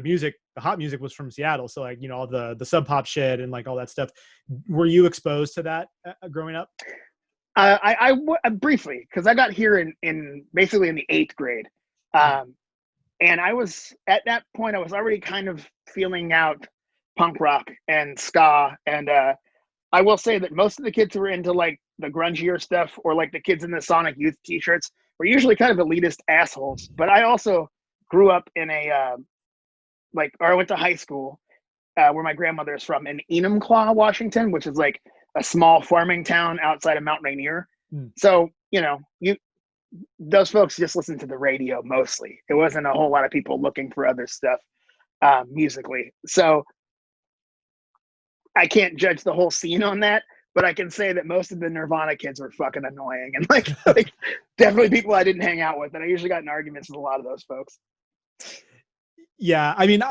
the hot music was from Seattle. So like, all the Sub Pop shit and like all that stuff. Were you exposed to that growing up? Briefly, because I got here in basically in the 8th grade. And I was at that point, I was already kind of feeling out punk rock and ska. And I will say that most of the kids who were into like the grungier stuff, or like the kids in the Sonic Youth t-shirts, were usually kind of elitist assholes. But I also grew up in I went to high school where my grandmother is from, in Enumclaw, Washington, which is like a small farming town outside of Mount Rainier. So, those folks just listened to the radio mostly. It wasn't a whole lot of people looking for other stuff musically. So I can't judge the whole scene on that, but I can say that most of the Nirvana kids were fucking annoying, and like definitely people I didn't hang out with. And I usually got in arguments with a lot of those folks. Yeah. I mean,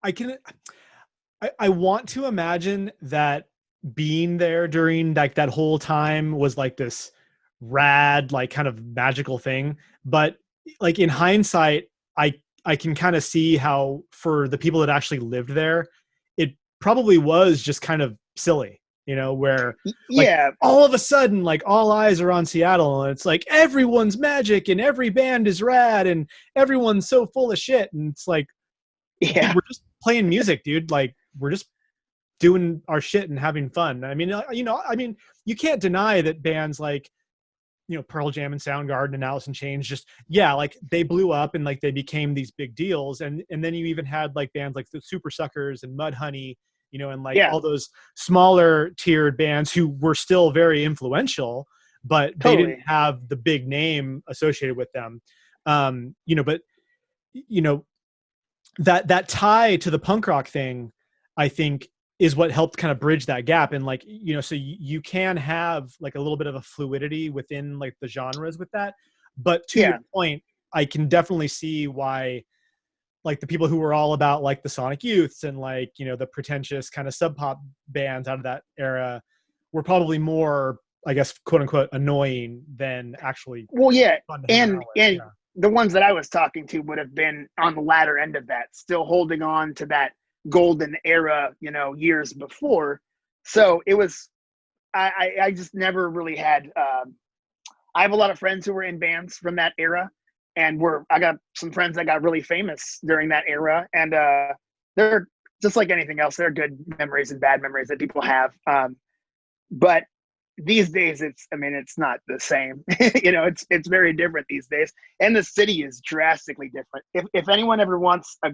I want to imagine that being there during like that whole time was like this rad, like kind of magical thing. But like in hindsight, I can kind of see how for the people that actually lived there, it probably was just kind of silly, where like all of a sudden, like all eyes are on Seattle, and it's like everyone's magic and every band is rad and everyone's so full of shit. And it's like, dude, we're just playing music, dude. Like we're just doing our shit and having fun. I mean, you can't deny that bands like, Pearl Jam and Soundgarden and Alice in Chains like they blew up and like they became these big deals. And then you even had like bands like the Super Suckers and Mudhoney, and like all those smaller tiered bands who were still very influential, but they didn't have the big name associated with them. But that tie to the punk rock thing, I think, is what helped kind of bridge that gap. And like, so you can have like a little bit of a fluidity within like the genres with that. But to your point, I can definitely see why like the people who were all about like the Sonic Youths and like, the pretentious kind of sub pop bands out of that era were probably more, I guess, quote unquote, annoying than actually. Well, fun to hang out with. The ones that I was talking to would have been on the latter end of that, still holding on to that golden era, years before. So it was, I just never really had, I have a lot of friends who were in bands from that era, and I got some friends that got really famous during that era. And they're just like anything else. They're good memories and bad memories that people have. But these days it's not the same. It's very different these days. And the city is drastically different. If anyone ever wants a